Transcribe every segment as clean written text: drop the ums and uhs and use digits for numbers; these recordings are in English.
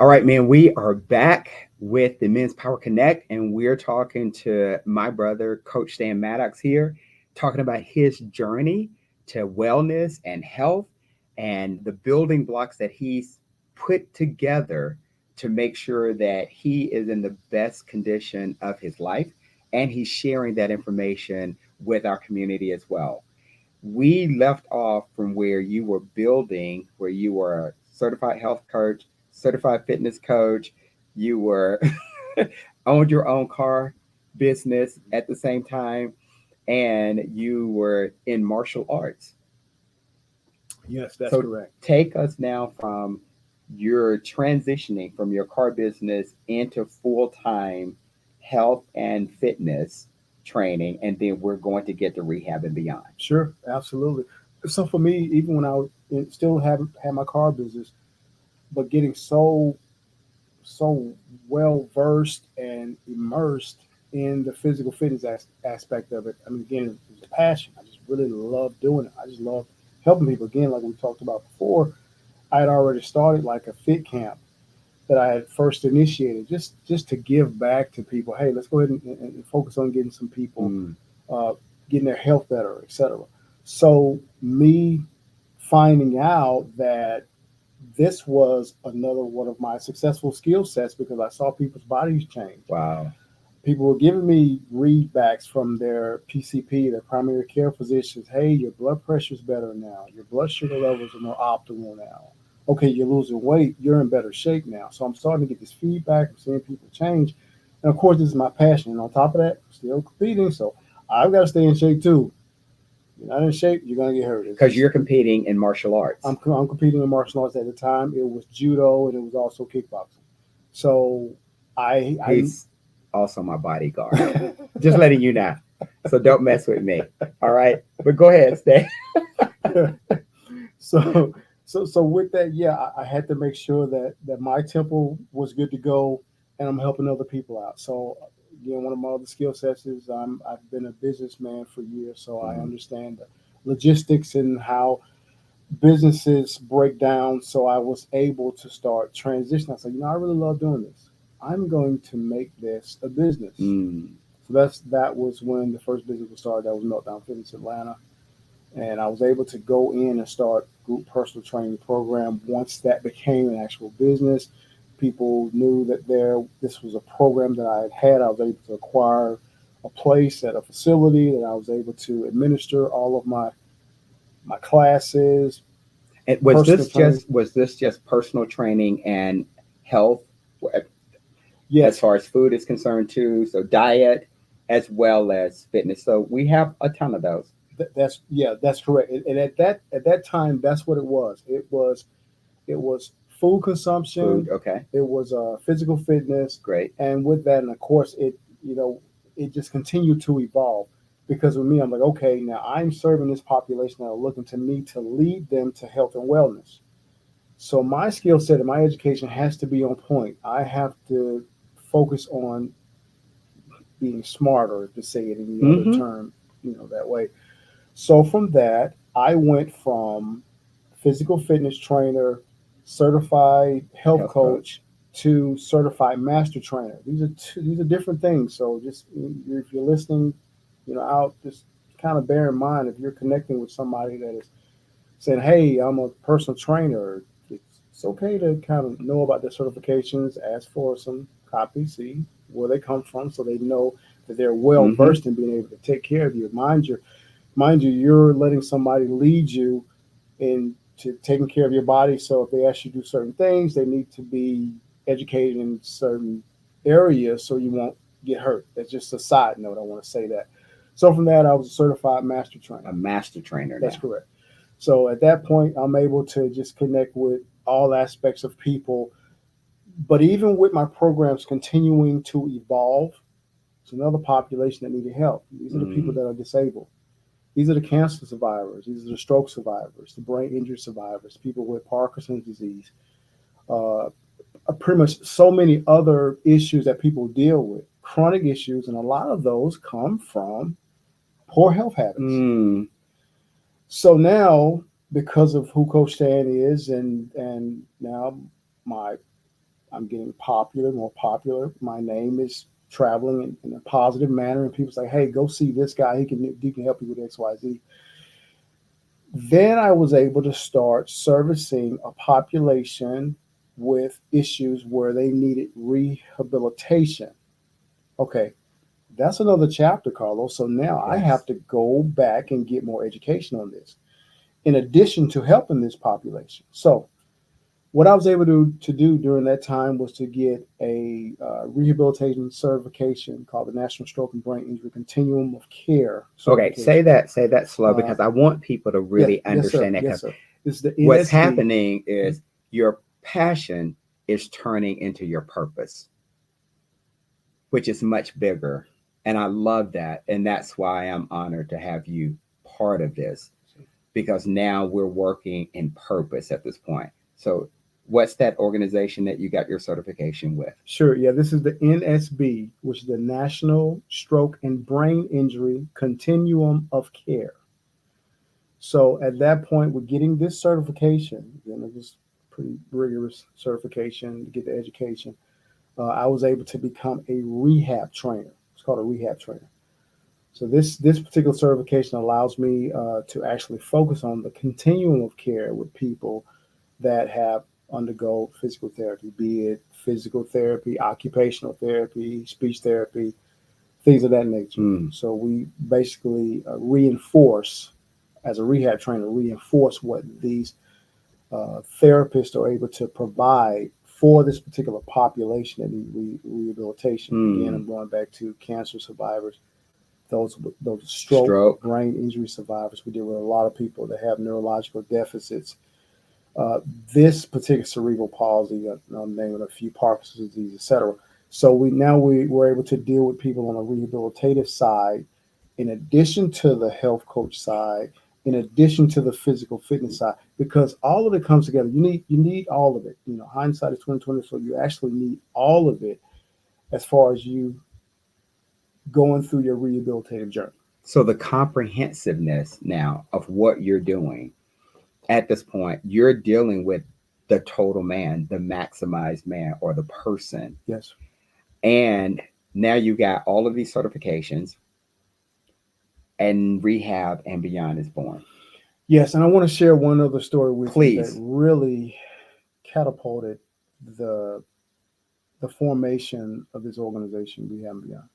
All right, man, we are back with the Men's Power Connect, and we're talking to my brother, Coach Stan Maddox here, talking about his journey to wellness and health and the building blocks that he's put together to make sure that he is in the best condition of his life. And he's sharing that information with our community as well. We left off from where you were building, where you were a certified health coach, certified fitness coach, you were owned your own car business at the same time, and you were in martial arts. Yes, that's So correct. take us now from your transitioning from your car business into full-time health and fitness training, and then we're going to get to rehab and beyond. Sure, absolutely. So for me, even when still have had my car business, but getting so well versed and immersed in the physical fitness aspect of it. I mean, again, it was a passion. I just really love doing it. I just love helping people. Again, like we talked about before, I had already started like a fit camp that I had first initiated, just to give back to people. Hey, let's go ahead and focus on getting some people Mm, uh, getting their health better, etc. So me finding out that this was another one of my successful skill sets because I saw people's bodies change. wow. People were giving me readbacks from their PCP, their primary care physicians. Hey, your blood pressure is better now. Your blood sugar levels are more optimal now. Okay, you're losing weight. You're in better shape now. So I'm starting to get this feedback. I'm seeing people change. And of course, this is my passion. And on top of that, I'm still competing. So I've got to stay in shape too. You're not in shape, you're going to get hurt. It's Because just, you're competing in martial arts. I'm competing in martial arts at the time. It was judo and it was also kickboxing. So I He's also my bodyguard. Just letting you know. So don't mess with me. All right. But go ahead, stay. so so with that, yeah, I had to make sure that my temple was good to go, and I'm helping other people out. So again, one of my other skill sets is I've been a businessman for years, so I Mm, understand the logistics and how businesses break down. So I was able to start transitioning. I said, I really love doing this. I'm going to make this a business. mm. So that was when the first business was started. That was Meltdown Fitness Atlanta, and I was able to go in and start group personal training program. Once that became an actual business, people knew that this was a program that I had. I was able to acquire a place at a facility that I was able to administer all of my classes, And personal training. was this just personal training and health as Yes, far as food is concerned too? So diet as well as fitness. So we have a ton of those. that's correct. And at that time, that's what it was. It was food Food, consumption. okay, It was physical fitness, great. and with that, and of course, it just continued to evolve. Because with me, I'm like, okay, now I'm serving this population that are looking to me to lead them to health and wellness. So my skill set and my education has to be on point. I have to focus on being smarter, to say it in the other Mm-hmm. term, that way. So from that, I went from physical fitness trainer, certified health Health coach. coach, to certified master trainer. These are different things. So just if you're listening, out, just kind of bear in mind if you're connecting with somebody that is saying, "Hey, I'm a personal trainer." It's okay to kind of know about their certifications, ask for some copies, see where they come from, so they know that they're well Mm-hmm. versed in being able to take care of you. Mind you, you're letting somebody lead you into taking care of your body. So if they ask you to do certain things, they need to be educated in certain areas so you won't get hurt. That's just a side note. I want to say that. So from that, I was a certified master A trainer. master trainer That's now. correct. So at that point, I'm able to just connect with all aspects of people. But even with my programs continuing to evolve, it's another population that needed help. These are the people Mm-hmm. that are disabled. These are the cancer survivors. These are the stroke survivors, the brain injury survivors, people with Parkinson's disease, uh, pretty much so many other issues that people deal with, chronic issues, and a lot of those come from poor health habits. Mm. So now, because of who Coach Stan is, and now my I'm getting popular, more popular. My name is traveling in a positive manner, and people say, "Hey, go see this guy. He can help you with X, Y, Z." Then I was able to start servicing a population with issues where they needed rehabilitation. Okay, that's another chapter, Carlos. So now I Yes. have to go back and get more education on this, in addition to helping this population. So what I was able to do during that time was to get a rehabilitation certification called the National Stroke and Brain Injury Continuum of Care Okay, certification. say that slow Uh, because I want people to yes, really yes, sir, understand that, yes, because sir. This is the what's NSB. happening is your passion is turning into your purpose, which is much bigger. And I love that. And that's why I'm honored to have you part of this, because now we're working in purpose at this point. So, what's that organization that you got your certification with? Sure, yeah, this is the NSB, which is the National Stroke and Brain Injury Continuum of Care. So at that point, we're getting this certification. And it was pretty rigorous certification to get the education. I was able to become a rehab trainer. It's called a rehab trainer. So this particular certification allows me to actually focus on the continuum of care with people that have undergo physical therapy, be it physical therapy, occupational therapy, speech therapy, things of that nature. Mm, So we basically reinforce, as a rehab trainer, reinforce what these therapists are able to provide for this particular population that need rehabilitation. Again, mm. I'm going back to cancer survivors, those stroke, Stroke. brain injury survivors. We deal with a lot of people that have neurological deficits. Uh, this particular cerebral palsy, I'm naming a few, Parkinson's disease, etc. So we were able to deal with people on a rehabilitative side, in addition to the health coach side, in addition to the physical fitness side, because all of it comes together. You need all of it. Hindsight is 2020, so you actually need all of it as far as you going through your rehabilitative journey. So, the comprehensiveness now of what you're doing at this point, you're dealing with the total man, the maximized man, or the person. Yes. And now you got all of these certifications, and rehab and beyond is born. Yes, and I want to share one other story with you that Please. really catapulted the the formation of this organization, Rehab and Beyond.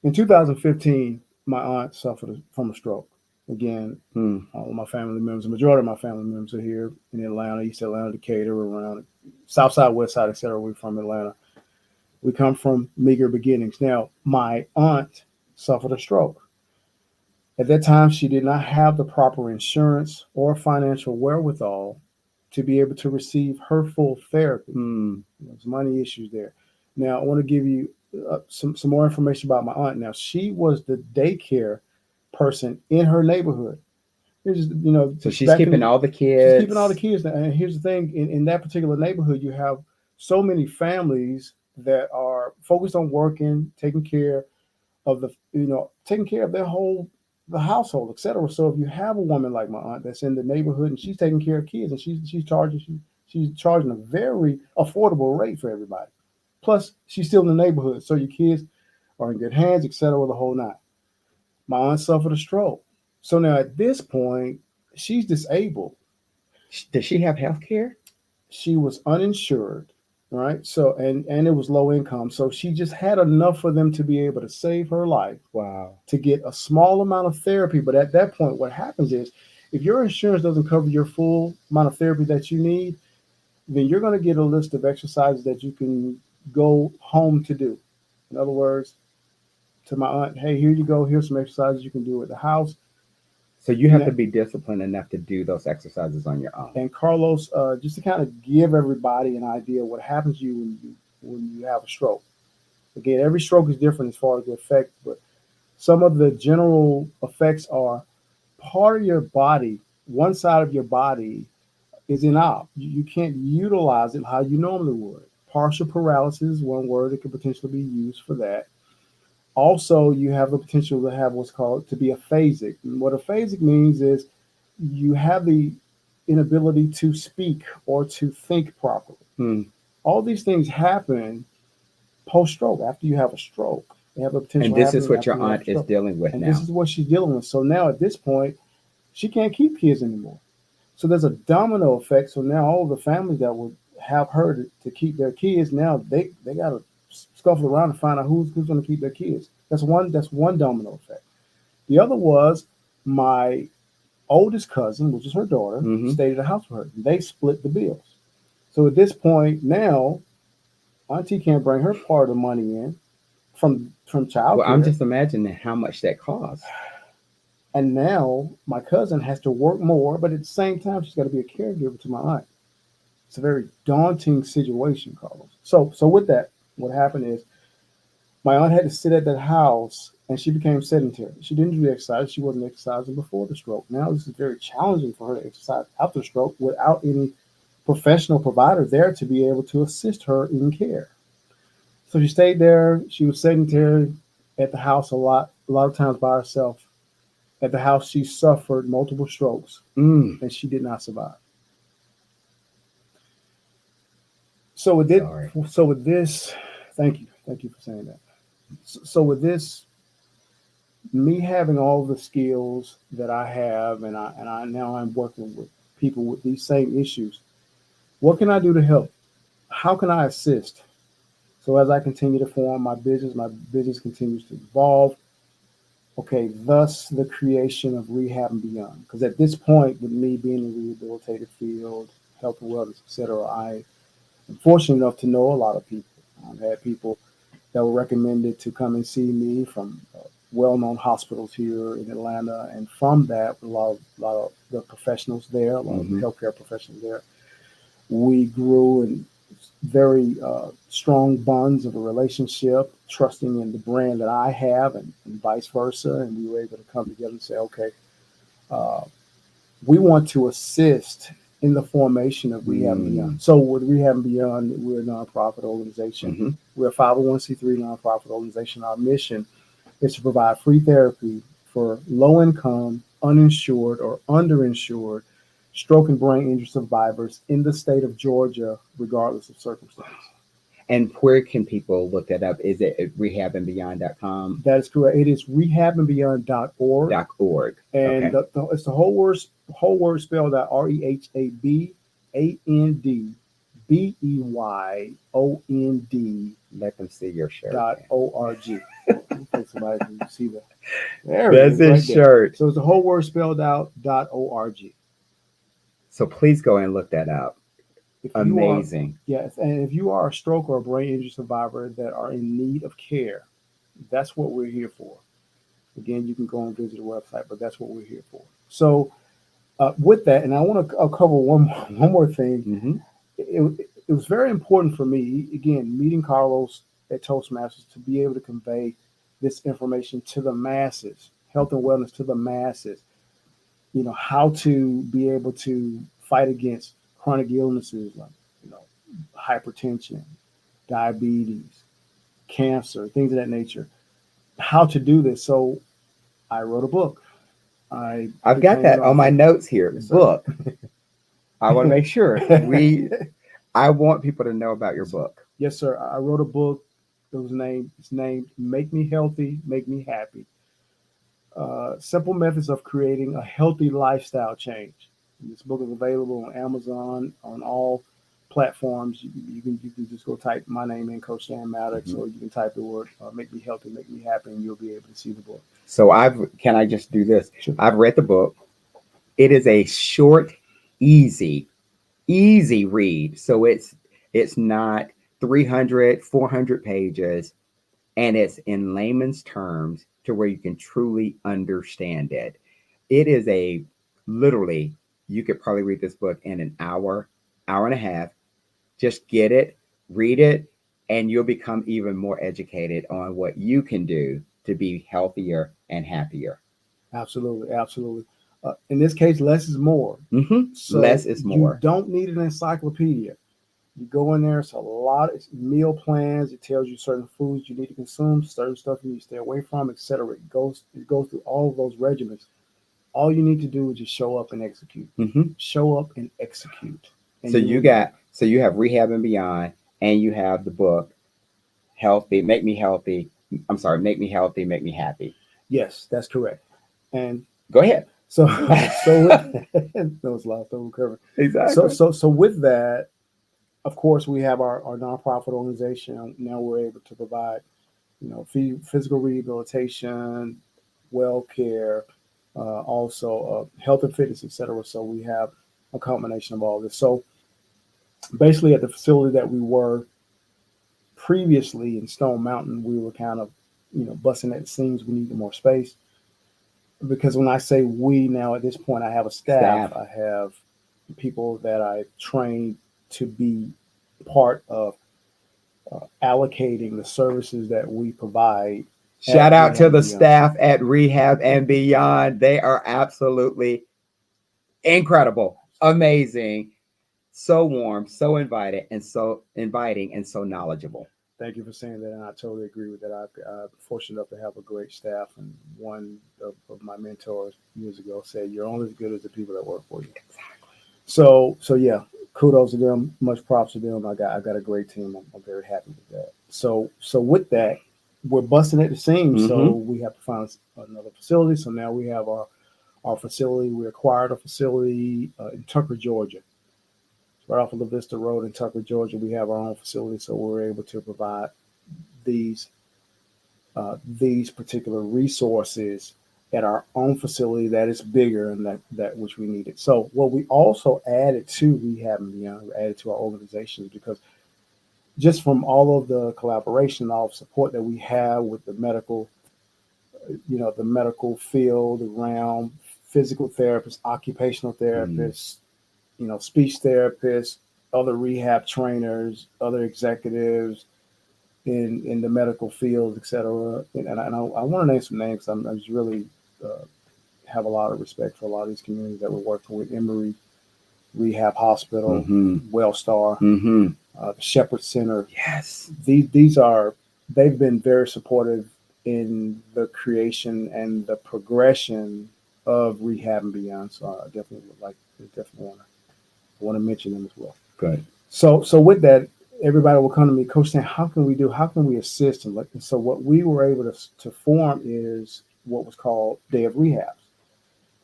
In 2015, my aunt suffered from a stroke. Again, Mm, all of my family members, the majority of my family members are here in Atlanta, East Atlanta, Decatur, around South Side, West Side, etc. We're from Atlanta. We come from meager beginnings. Now, my aunt suffered a stroke. At that time, she did not have the proper insurance or financial wherewithal to be able to receive her full therapy. mm. There's money issues there. Now, I want to give you some more information about my aunt. Now, she was the daycare person in her neighborhood. Here's So she's back keeping in all the she's keeping all the kids. kids. And here's the thing: in that particular neighborhood, you have so many families that are focused on working, taking care of their whole the household, etc. So if you have a woman like my aunt that's in the neighborhood and she's taking care of kids and she's charging a very affordable rate for everybody. Plus, she's still in the neighborhood, so your kids are in good hands, etc. The whole nine. My aunt suffered a stroke, so now at this point, she's disabled. Does she have health care? She was uninsured, right? So and it was low income, so she just had enough for them to be able to save her life Wow. to get a small amount of therapy. But at that point, what happens is if your insurance doesn't cover your full amount of therapy that you need, then you're going to get a list of exercises that you can go home to do. In other words, to my aunt, hey, here you go. Here's some exercises you can do at the house. So you have to Now, be disciplined enough to do those exercises on your own. and Carlos, just to kind of give everybody an idea of what happens to you when you have a stroke. Again, every stroke is different as far as the effect, but some of the general effects are part of your body, one side of your body is inopt. You can't utilize it how you normally would. Partial paralysis is one word that could potentially be used for that. Also, you have the potential to have what's called to be aphasic. And what aphasic means is you have the inability to speak or to think properly. Mm, All these things happen post-stroke, after you have a stroke. They have a And potential this is happening what after your you have a aunt is stroke. dealing with And this now. is what she's dealing with. So now at this point, she can't keep kids anymore. So there's a domino effect. So now all the families that would have her to keep their kids, now they got to scuffle around to find out who's going to keep their kids. That's one domino effect. The other was my oldest cousin, which is her daughter, Hmm. stayed at the house with her. They split the bills. So at this point now, Auntie can't bring her part of the money in from Well, I'm childcare, just imagining how much that costs. and now my cousin has to work more, but at the same time she's got to be a caregiver to my aunt. It's a very daunting situation, Carlos. So with that, what happened is my aunt had to sit at that house, and she became sedentary. She didn't do exercise. She wasn't exercising before the stroke. Now this is very challenging for her to exercise after the stroke without any professional provider there to be able to assist her in care. So she stayed there. She was sedentary at the house a lot of times by herself. At the house, she suffered multiple strokes, Mm, and she did not survive. So with it, sorry. so with this, thank you for saying that. So with this, me having all the skills that I have, and I now I'm working with people with these same issues. What can I do to help? How can I assist? So as I continue to form my business continues to evolve. Okay, thus the creation of Rehab and Beyond. Because at this point, with me being in the rehabilitative field, health and wellness, etc., I am fortunate enough to know a lot of people. I've had people that were recommended to come and see me from well-known hospitals here in Atlanta, and from that, a lot of the professionals there, a lot of the Hmm. healthcare professionals there, we grew in very strong bonds of a relationship, trusting in the brand that I have, and vice versa. And we were able to come together and say, okay, uh, we want to assist in the formation of Rehab and Beyond. Mm, So with Rehab and Beyond, we're a nonprofit organization. hmm. We're a 501c3 nonprofit organization. Our mission is to provide free therapy for low income, uninsured, or underinsured stroke and brain injury survivors in the state of Georgia, regardless of circumstance. And where can people look that up? Is it at rehabandbeyond.com? That is correct. It is rehabandbeyond.org. .org. And Okay. it's the whole word spelled out REHABANDBEYOND Let them see your shirt. dot org. Hopefully somebody can see that. There it That's is, his right there. shirt. So it's the whole word spelled out .org. So please go and look that up. If you are, Amazing. yes, and if you are a stroke or a brain injury survivor that are in need of care, that's what we're here for. Again, you can go and visit the website, but that's what we're here for. So with that, and I want to cover one more thing. Hmm. It was very important for me, again, meeting Carlos at Toastmasters, to be able to convey this information to the masses, health and wellness to the masses. How to be able to fight against chronic illnesses like you know hypertension, diabetes, cancer, things of that nature. How to do this. So I wrote a book. I I've got became an that on my author. notes here. Yes, sir. Book. I want to make sure I want people to know about your Yes, sir. book. Yes, sir. I wrote a book. It's named "Make Me Healthy, Make Me Happy: Simple Methods of Creating a Healthy Lifestyle Change." And this book is available on Amazon, on all platforms. You can just go type my name in, Coach Dan Maddox, Hmm. or you can type the word "Make Me Healthy, Make Me Happy," and you'll be able to see the book. So can I just do this? Sure. I've read the book. It is a short, easy, easy read. So it's not 300, 400 pages, and it's in layman's terms to where you can truly understand it. It is a literally, you could probably read this book in an hour, hour and a half. Just get it, read it, and you'll become even more educated on what you can do to be healthier and happier. Absolutely, absolutely. In this case, less is more. Less So is you more. don't need an encyclopedia. You go in there, it's a lot of meal plans. It tells you certain foods you need to consume, certain stuff you need to stay away from, etc. It goes through all of those regimens. All you need to do is just show up and execute. Hmm. Show up and execute, So and you you will be. got so you have Rehab and Beyond, and you have the book Healthy, Make Me Healthy. I'm sorry, Make Me Healthy, Make Me Happy. Yes, that's correct. And Go ahead. so, so with those lost over cover. Exactly. So with that, of course, we have our nonprofit organization. Now we're able to provide, physical rehabilitation, well care, also health and fitness, etc. So we have a combination of all this. So basically, at the facility that we were previously in Stone Mountain, we were kind of, busting at the seams. We needed more space because when I say we now at this point, I have a staff. Staff. I have people that I trained to be part of allocating the services that we provide Shout at out Rehab to and the Beyond. staff at Rehab and Beyond. They are absolutely incredible, amazing, so warm, so inviting and so knowledgeable. Thank you for saying that, and I totally agree with that. I'm fortunate enough to have a great staff, and one of my mentors years ago said, "You're only as good as the people that work for you." So yeah, kudos to them. Much props to them. I got a great team. I'm very happy with that. So with that, we're busting at the seams. So Mm-hmm. we have to find another facility. So now we have our facility. We acquired a facility in Tucker, Georgia, right off of La Vista Road in Tucker, Georgia. We have our own facility, so we're able to provide these these particular resources at our own facility that is bigger and that which we needed. So what we also added to Rehab and Beyond, we added to our organizations because just from all of the collaboration, all of support that we have with the medical, the medical field around physical therapists, occupational Mm. therapists, speech therapists, other rehab trainers, other executives in the medical field, et cetera. And I want to name some names. I just really uh, have a lot of respect for a lot of these communities that we're working with. Emory Rehab Hospital, Mm-hmm. Wellstar, Mm-hmm. the Shepherd Center. Yes. They've been very supportive in the creation and the progression of Rehab and Beyond. So I definitely want to mention them as well. Good. So with that, everybody will come to me, Coach Stan, how can we assist? And so what we were able to form is what was called Day of Rehabs.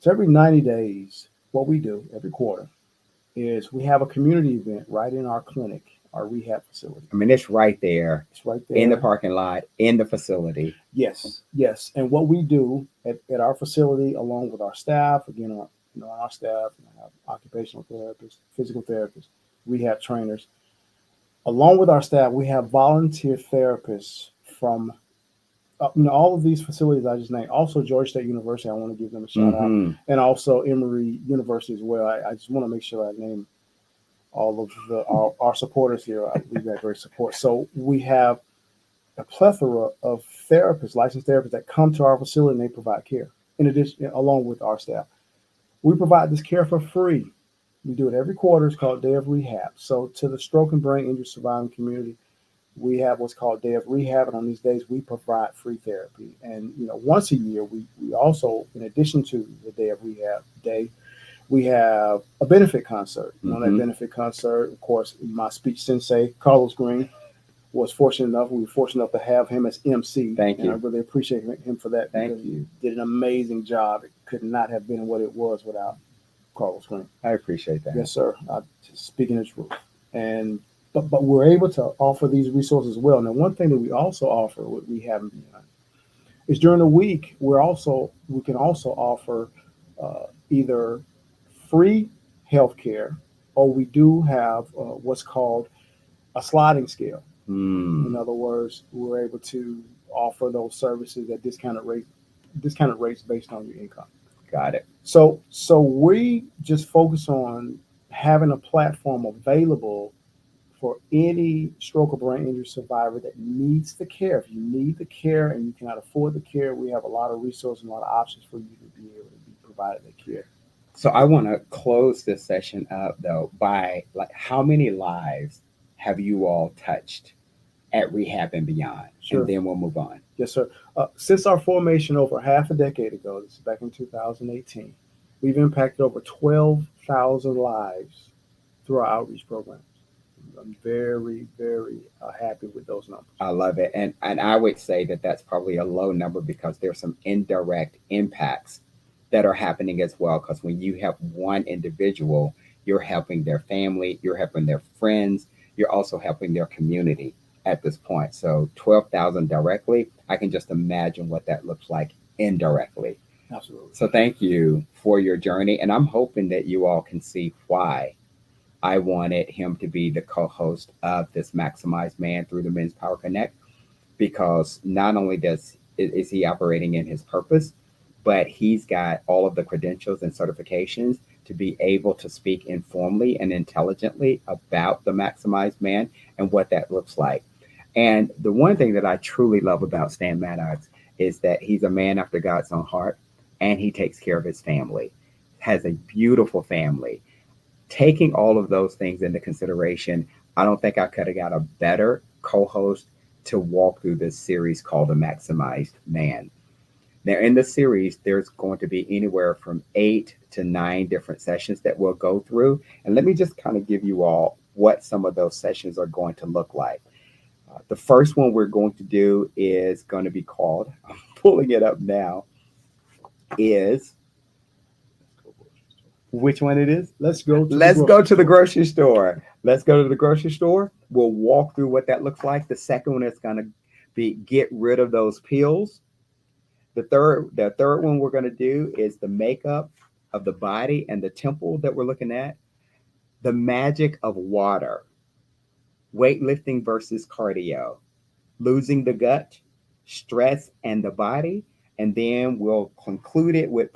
So every 90 days, what we do every quarter is we have a community event right in our clinic, our rehab facility. I mean, it's right there It's right in the there. parking lot, in the facility. Yes, yes. And what we do at our facility, along with our staff, again, our staff, have occupational therapists, physical therapists, rehab trainers, along with our staff, we have volunteer therapists from all of these facilities I just named. Also, Georgia State University, I want to give them a shout out, Mm-hmm. and also Emory University as well. I just want to make sure I name all of our supporters here. We've got great support. So we have a plethora of therapists, licensed therapists that come to our facility and they provide care. In addition, along with our staff, we provide this care for free. We do it every quarter. It's called Day of Rehab. So to the stroke and brain injury surviving community, we have what's called Day of Rehab, and on these days we provide free therapy. And once a year, we also, in addition to the Day of Rehab day, we have a benefit concert. On that Mm-hmm. benefit concert, of course, my speech sensei Carlos Green was fortunate enough. We were fortunate enough to have him as MC. Thank and you. I really appreciate him for that. Thank because you. He did an amazing job. It could not have been what it was without Carlos Green. I appreciate that. Yes, sir. Speaking the truth. And but we're able to offer these resources as well. Now, one thing that we also offer, what we have is during the week, we can also offer either free healthcare, or we do have what's called a sliding scale. In Mm. other words, we're able to offer those services at discounted rates based on your income. Got it. So we just focus on having a platform available for any stroke or brain injury survivor that needs the care. If you need the care and you cannot afford the care, we have a lot of resources and a lot of options for you to be able to be provided the care. So I want to close this session up though by like how many lives have you all touched at Rehab and Beyond? Sure. And then we'll move on. Yes, sir. Since our formation over half a decade ago, this is back in 2018, we've impacted over 12,000 lives through our outreach programs. I'm very, very happy with those numbers. I love it. And I would say that that's probably a low number because there's some indirect impacts that are happening as well. Because when you help one individual, you're helping their family, you're helping their friends, you're also helping their community at this point. So 12,000 directly, I can just imagine what that looks like indirectly. Absolutely. So thank you for your journey. And I'm hoping that you all can see why I wanted him to be the co-host of this Maximized Man through the Men's Power Connect, because not only is he operating in his purpose, but he's got all of the credentials and certifications to be able to speak informally and intelligently about the Maximized Man and what that looks like. And the one thing that I truly love about Stan Maddox is that he's a man after God's own heart, and he takes care of his family, has a beautiful family. Taking all of those things into consideration, I don't think I could have got a better co-host to walk through this series called The Maximized Man. Now, in the series, there's going to be anywhere from 8 to 9 different sessions that we'll go through. And let me just kind of give you all what some of those sessions are going to look like. The first one we're going to do is going to be called, I'm pulling it up now, is which one it is? Let's go. Let's go to the grocery store. Let's go to the grocery store. We'll walk through what that looks like. The second one is going to be get rid of those pills. The third one we're going to do is the makeup of the body and the temple that we're looking at. The magic of water, weightlifting versus cardio, losing the gut, stress and the body. And then we'll conclude it with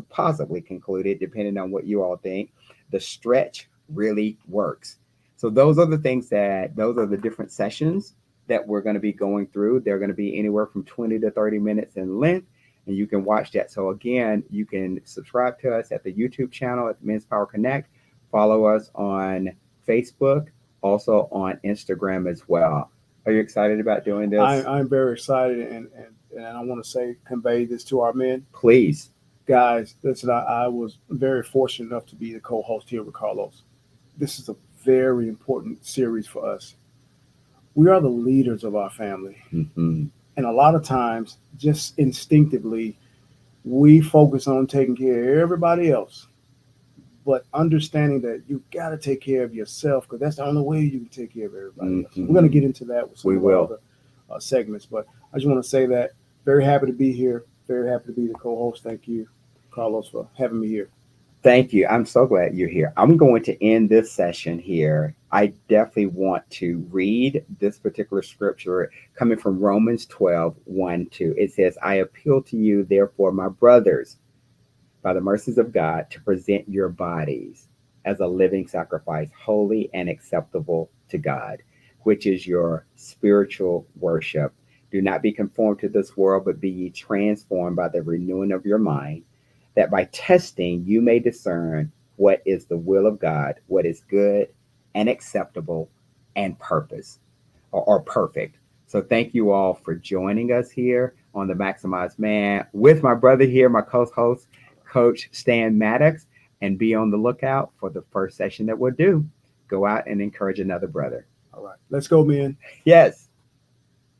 possibly conclude it, depending on what you all think. The stretch really works. So those are the different sessions that we're going to be going through. They're going to be anywhere from 20 to 30 minutes in length, and you can watch that. So again, you can subscribe to us at the YouTube channel at Men's Power Connect. Follow us on Facebook, also on Instagram as well. Are you excited about doing this? I'm very excited, and I want to convey this to our men. Please. Guys, listen, I was very fortunate enough to be the co-host here with Carlos. This is a very important series for us. We are the leaders of our family. Mm-hmm. And a lot of times, just instinctively, we focus on taking care of everybody else. But understanding that you got to take care of yourself, because that's the only way you can take care of everybody else. We're going to get into that with some of our other segments. But I just want to say that very happy to be here. Very happy to be the co-host. Thank you, Carlos, for having me here. Thank you. I'm so glad you're here. I'm going to end this session here. I definitely want to read this particular scripture coming from Romans 12, 1-2. It says, I appeal to you, therefore, my brothers, by the mercies of God, to present your bodies as a living sacrifice, holy and acceptable to God, which is your spiritual worship. Do not be conformed to this world, but be ye transformed by the renewing of your mind, that by testing you may discern what is the will of God, what is good and acceptable and purpose or perfect. So thank you all for joining us here on the Maximized Man with my brother here, my co-host, Coach Stan Maddox, and be on the lookout for the first session that we'll do. Go out and encourage another brother. All right. Let's go, men. Yes.